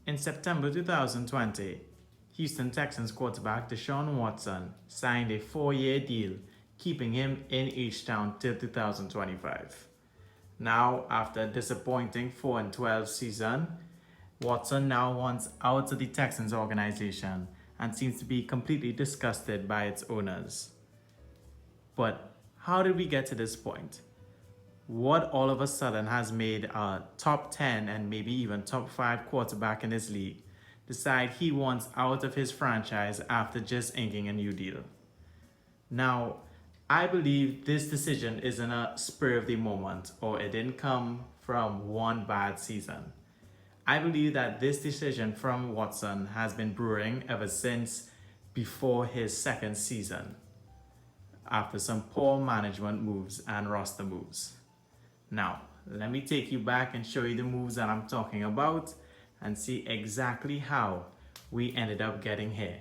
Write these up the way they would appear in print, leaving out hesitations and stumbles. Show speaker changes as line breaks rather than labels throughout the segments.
In September 2020, Houston Texans quarterback Deshaun Watson signed a 4-year deal, keeping him in H-Town till 2025. Now, after a disappointing 4-12 season, Watson now wants out of the Texans organization and seems to be completely disgusted by its owners. But how did we get to this point? What all of a sudden has made a top 10 and maybe even top 5 quarterback in this league decide he wants out of his franchise after just inking a new deal? Now, I believe this decision isn't a spur of the moment or it didn't come from one bad season. I believe that this decision from Watson has been brewing ever since before his second season, after some poor management moves and roster moves. Now, let me take you back and show you the moves that I'm talking about and see exactly how we ended up getting here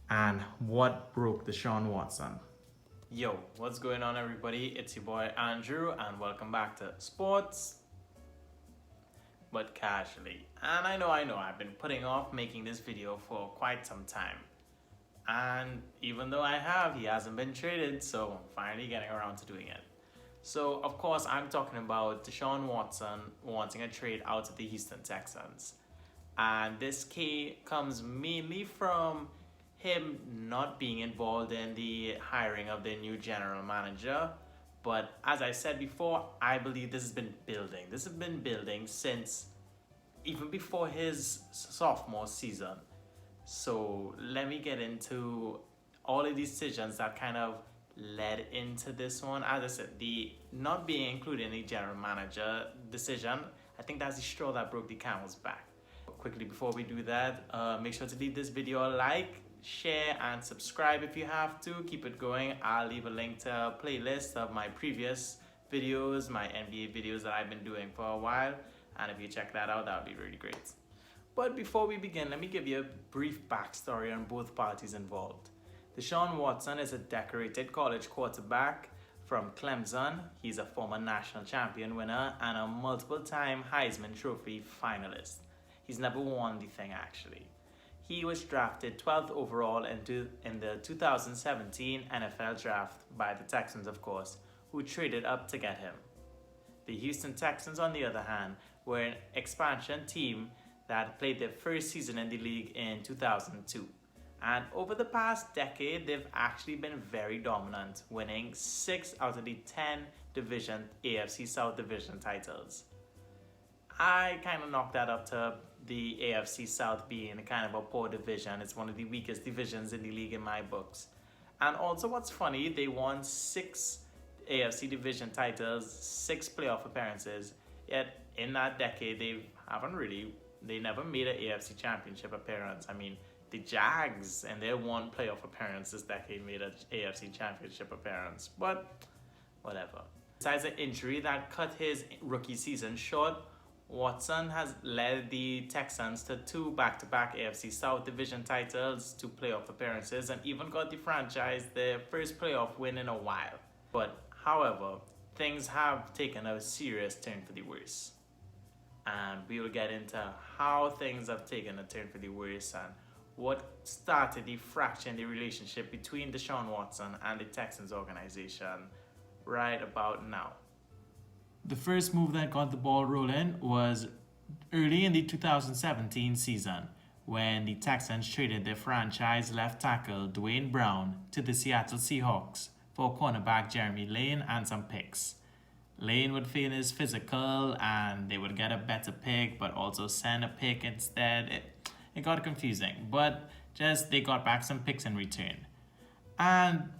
and what broke Deshaun Watson.
Yo, what's going on, everybody? It's your boy Andrew, and welcome back to Sports But Casually. And I know, I've been putting off making this video for quite some time. And even though he hasn't been traded, so I'm finally getting around to doing it. So, of course, I'm talking about Deshaun Watson wanting a trade out of the Houston Texans. And this comes mainly from him not being involved in the hiring of the new general manager. But as I said before, I believe this has been building. This has been building since even before his sophomore season. So let me get into all of these decisions that kind of led into this one. As I said, the not being included in the general manager decision, I think that's the straw that broke the camel's back. Quickly, before we do that, make sure to leave this video a like, share, and subscribe if you have to. Keep it going. I'll leave a link to a playlist of my previous videos, my NBA videos that I've been doing for a while. And if you check that out, that would be really great. But before we begin, let me give you a brief backstory on both parties involved. Deshaun Watson is a decorated college quarterback from Clemson. He's a former national champion winner and a multiple-time Heisman Trophy finalist. He's never won the thing, actually. He was drafted 12th overall in the 2017 NFL draft by the Texans, of course, who traded up to get him. The Houston Texans, on the other hand, were an expansion team that played their first season in the league in 2002. And over the past decade, they've actually been very dominant, winning 6 out of the 10 AFC South division titles. I kind of knocked that up to the AFC South being kind of a poor division. It's one of the weakest divisions in the league in my books. And also what's funny, they won 6 AFC division titles, 6 playoff appearances, yet in that decade they never made an AFC championship appearance. I mean, the Jags and their one playoff appearance this decade made an AFC championship appearance, but whatever. Besides the injury that cut his rookie season short, Watson has led the Texans to 2 back-to-back AFC South division titles, 2 playoff appearances, and even got the franchise their first playoff win in a while. But, however, things have taken a serious turn for the worse. And we will get into how things have taken a turn for the worse and what started the fracture in the relationship between Deshaun Watson and the Texans organization right about now.
The first move that got the ball rolling was early in the 2017 season when the Texans traded their franchise left tackle Dwayne Brown to the Seattle Seahawks for cornerback Jeremy Lane and some picks. Lane would fail his physical and they would get a better pick but also send a pick instead. It got confusing, but they got back some picks in return. And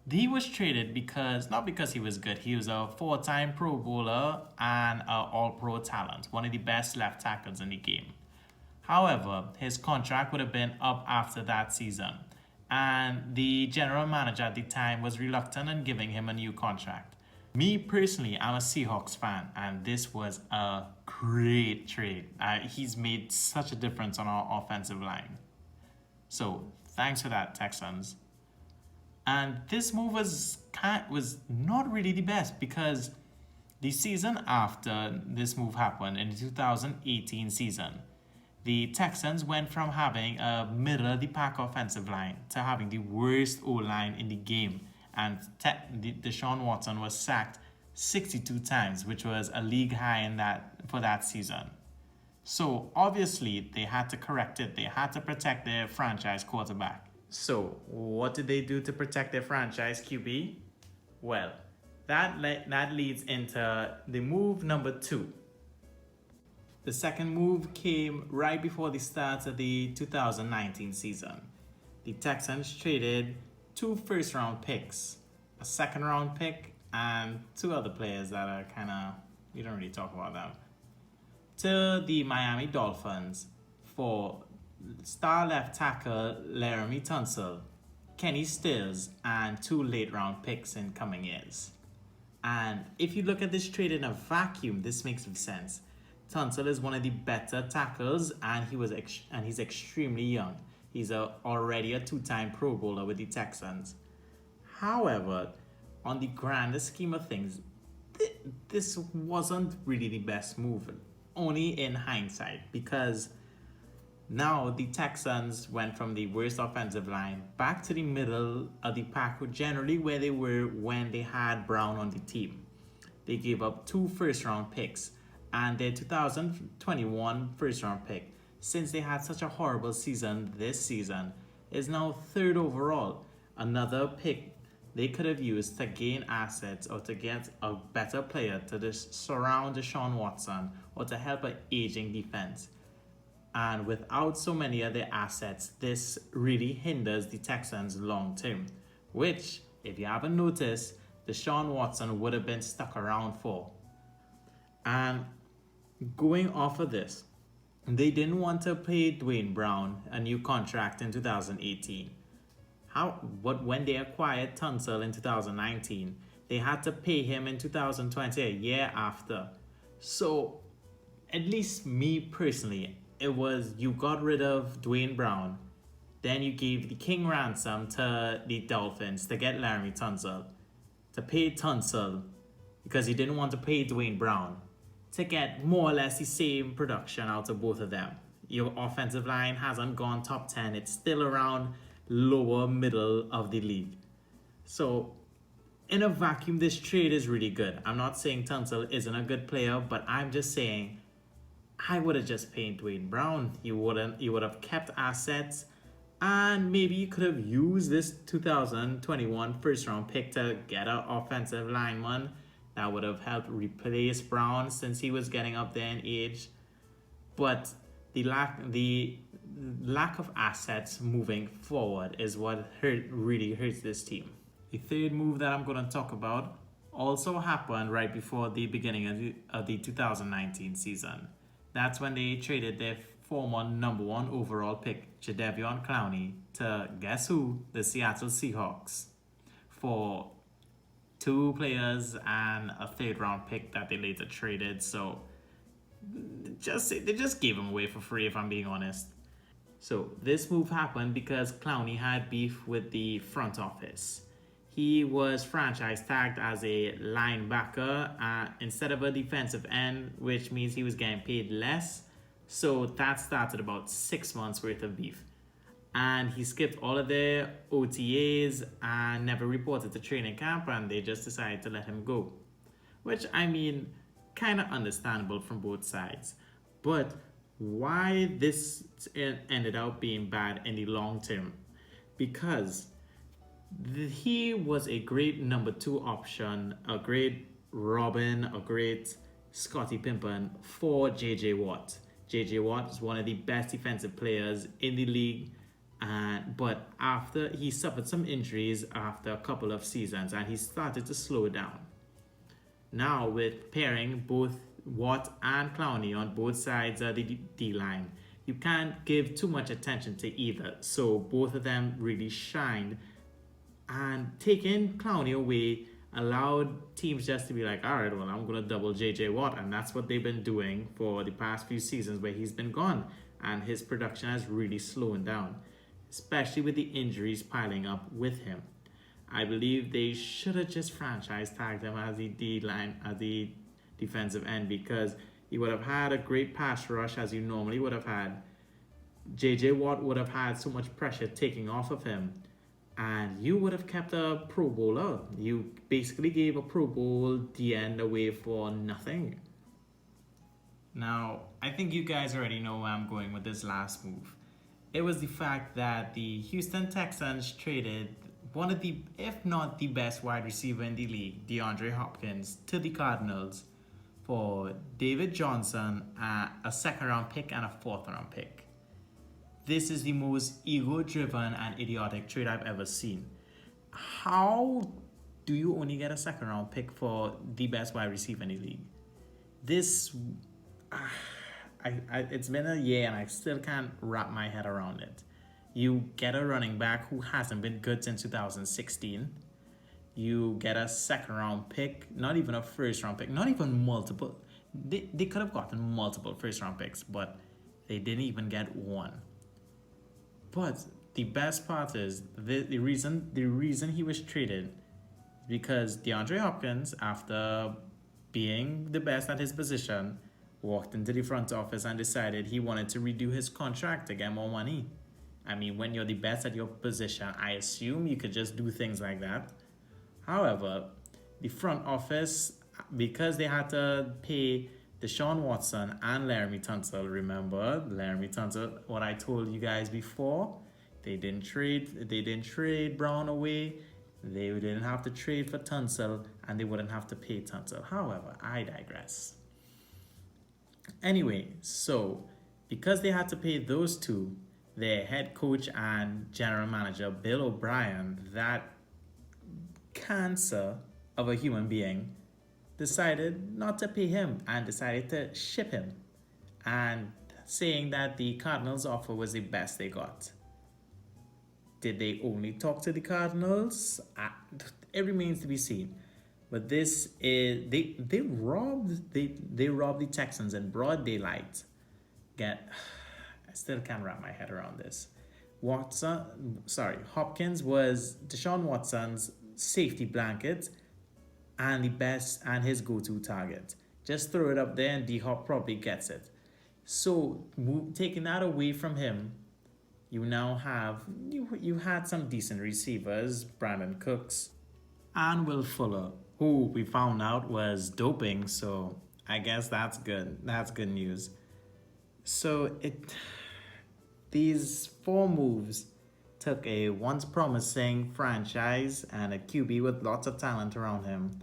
he was traded not because he was good. He was a 4-time Pro Bowler and an All-Pro talent, one of the best left tackles in the game. However, his contract would have been up after that season, and the general manager at the time was reluctant in giving him a new contract. Me personally, I'm a Seahawks fan, and this was a great trade. He's made such a difference on our offensive line. So, thanks for that, Texans. And this move was not really the best because the season after this move happened, in the 2018 season, The Texans went from having a middle of the pack offensive line to having the worst O-line in the game. And Deshaun Watson was sacked 62 times, which was a league high in that for that season. So obviously they had to correct it. They had to protect their franchise quarterback. So what did they do to protect their franchise QB? Well, that leads into the move number 2. The second move came right before the start of the 2019 season. The Texans traded 2 first-round picks, a second-round pick, and 2 other players that are kind of, you don't really talk about them, to the Miami Dolphins for star left tackle Laramie Tunsil, Kenny Stills, and 2 late-round picks in coming years. And if you look at this trade in a vacuum, this makes sense. Tunsil is one of the better tackles, and he's extremely young. He's already a 2-time Pro Bowler with the Texans. However, on the grander scheme of things, this wasn't really the best move, only in hindsight, because now the Texans went from the worst offensive line back to the middle of the pack, generally where they were when they had Brown on the team. They gave up 2 first-round picks, and their 2021 first-round pick, since they had such a horrible season this season, is now 3rd overall. Another pick they could have used to gain assets or to get a better player to surround Deshaun Watson or to help an aging defense. And without so many of their assets, this really hinders the Texans long term, which, if you haven't noticed, Deshaun Watson would have been stuck around for. And going off of this, they didn't want to pay Dwayne Brown a new contract in 2018. But when they acquired Tunsil in 2019, they had to pay him in 2020, a year after. So, at least me personally, it was you got rid of Dwayne Brown, then you gave the king ransom to the Dolphins to get Laramie Tunsil, to pay Tunsil because you didn't want to pay Dwayne Brown, to get more or less the same production out of both of them. Your offensive line hasn't gone top 10. It's still around lower middle of the league. So in a vacuum, this trade is really good. I'm not saying Tunsil isn't a good player, but I'm just saying I would have just paid Dwayne Brown. You would have kept assets, and maybe you could have used this 2021 first round pick to get an offensive lineman that would have helped replace Brown since he was getting up there in age. But the lack of assets moving forward is what really hurts this team. The third move that I'm going to talk about also happened right before the beginning of the 2019 season. That's when they traded their former number 1 overall pick, Jadeveon Clowney, to guess who? The Seattle Seahawks, for 2 players and a 3rd round pick that they later traded. So they just gave him away for free, if I'm being honest. So this move happened because Clowney had beef with the front office. He was franchise tagged as a linebacker instead of a defensive end, which means he was getting paid less. So that started about 6 months worth of beef. And he skipped all of their OTAs and never reported to training camp, and they just decided to let him go. Which, I mean, kind of understandable from both sides. But why this ended up being bad in the long term? Because he was a great number 2 option, a great Robin, a great Scottie Pippen for J.J. Watt. J.J. Watt is one of the best defensive players in the league, but after he suffered some injuries after a couple of seasons, and he started to slow down. Now with pairing both Watt and Clowney on both sides of the D-line, you can't give too much attention to either, so both of them really shined. And taking Clowney away allowed teams just to be like, all right, well, I'm going to double J.J. Watt. And that's what they've been doing for the past few seasons where he's been gone. And his production has really slowed down, especially with the injuries piling up with him. I believe they should have just franchise tagged him as the D-line, as the defensive end, because he would have had a great pass rush as you normally would have had. JJ Watt would have had so much pressure taking off of him, and you would have kept a Pro Bowler. You basically gave a Pro Bowl the end away for nothing. Now, I think you guys already know where I'm going with this last move. It was the fact that the Houston Texans traded one of the, if not the best wide receiver in the league, DeAndre Hopkins, to the Cardinals for David Johnson, a second round pick, and a fourth round pick. This is the most ego driven and idiotic trade I've ever seen. How do you only get a second round pick for the best wide receiver in the league? This, it's been a year and I still can't wrap my head around it. You get a running back who hasn't been good since 2016. You get a second round pick, not even a first round pick, not even multiple. They could have gotten multiple first round picks, but they didn't even get one. But the best part is the reason he was traded because DeAndre Hopkins, after being the best at his position, walked into the front office and decided he wanted to redo his contract to get more money. I mean, when you're the best at your position, I assume you could just do things like that. However, the front office, because they had to pay Deshaun Watson and Laramie Tunsil, remember Laramie Tunsil, what I told you guys before, they didn't trade Brown away. They didn't have to trade for Tunsil, and they wouldn't have to pay Tunsil. However, I digress. Anyway, so because they had to pay those two, their head coach and general manager, Bill O'Brien, that cancer of a human being, decided not to pay him and decided to ship him, and saying that the Cardinals' offer was the best they got. Did they only talk to the Cardinals? It remains to be seen. But this is they robbed the Texans in broad daylight. I still can't wrap my head around this. Hopkins was Deshaun Watson's safety blanket and the best and his go-to target. Just throw it up there and D-Hop probably gets it. So taking that away from him, you now have you had some decent receivers, Brandon Cooks and Will Fuller, who we found out was doping, so I guess that's good. That's good news. So these four moves took a once promising franchise and a QB with lots of talent around him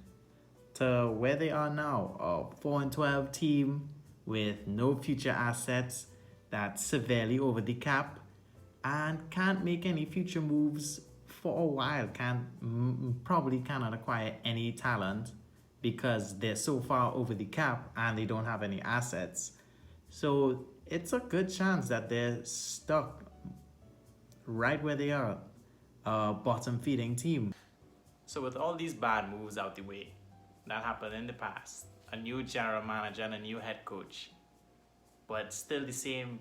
to where they are now, a 4-12 team with no future assets, that's severely over the cap, and can't make any future moves for a while. Probably cannot acquire any talent because they're so far over the cap and they don't have any assets. So it's a good chance that they're stuck right where they are, a bottom feeding team.
So with all these bad moves out the way that happened in the past, a new general manager and a new head coach, but still the same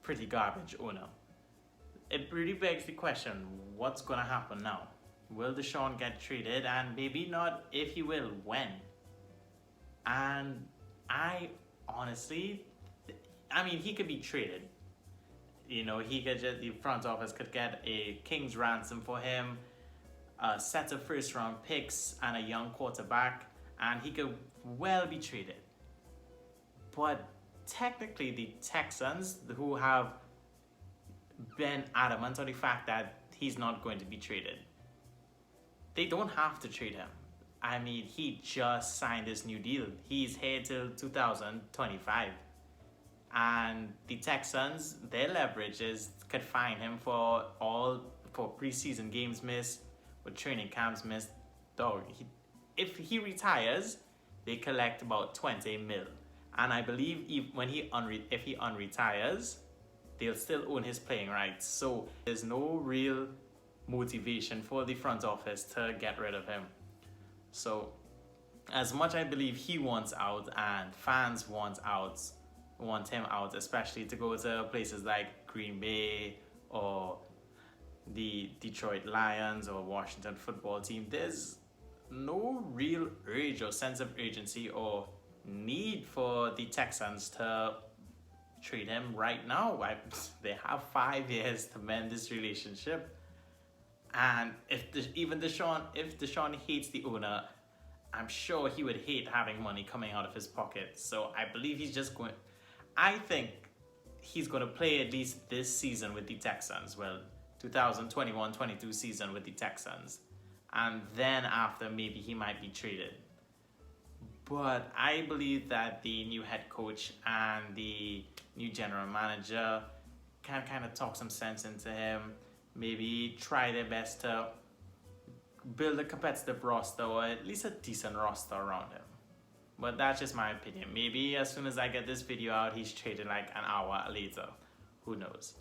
pretty garbage owner, it really begs the question, what's going to happen now? Will Deshaun get traded? And maybe not, if he will, when? And I honestly, he could be traded. He could just, the front office could get a king's ransom for him, a set of first round picks and a young quarterback, and he could well be traded. But technically the Texans, who have been adamant on the fact that he's not going to be traded, they don't have to trade him. He just signed this new deal. He's here till 2025. And the Texans, their leverage is could fine him for preseason games missed, with training camps missed. If he retires, they collect about 20 mil. And I believe if he unretires, they'll still own his playing rights. So there's no real motivation for the front office to get rid of him. So as much I believe he wants out and fans want him out, especially to go to places like Green Bay or the Detroit Lions or Washington football team, there's no real urge or sense of urgency or need for the Texans to trade him right now. They have 5 years to mend this relationship. And if Deshaun hates the owner, I'm sure he would hate having money coming out of his pocket. So I believe I think he's going to play at least this season with the Texans. Well, 2021-22 season with the Texans. And then after, maybe he might be traded. But I believe that the new head coach and the new general manager can kind of talk some sense into him. Maybe try their best to build a competitive roster, or at least a decent roster around him. But that's just my opinion. Maybe as soon as I get this video out, he's traded like an hour later. Who knows?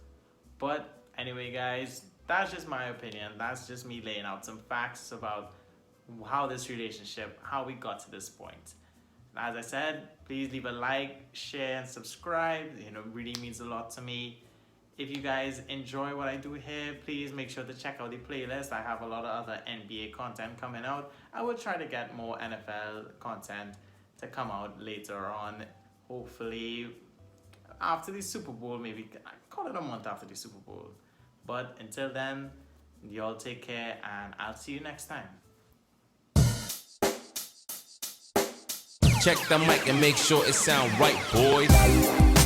But anyway, guys, that's just my opinion. That's just me laying out some facts about how this relationship, how we got to this point. As I said, please leave a like, share, and subscribe. It really means a lot to me. If you guys enjoy what I do here, please make sure to check out the playlist. I have a lot of other NBA content coming out. I will try to get more NFL content to come out later on. Hopefully after the Super Bowl, maybe call it a month after the Super Bowl. But until then, y'all take care, and I'll see you next time.
Check the mic and make sure it sound right, boys.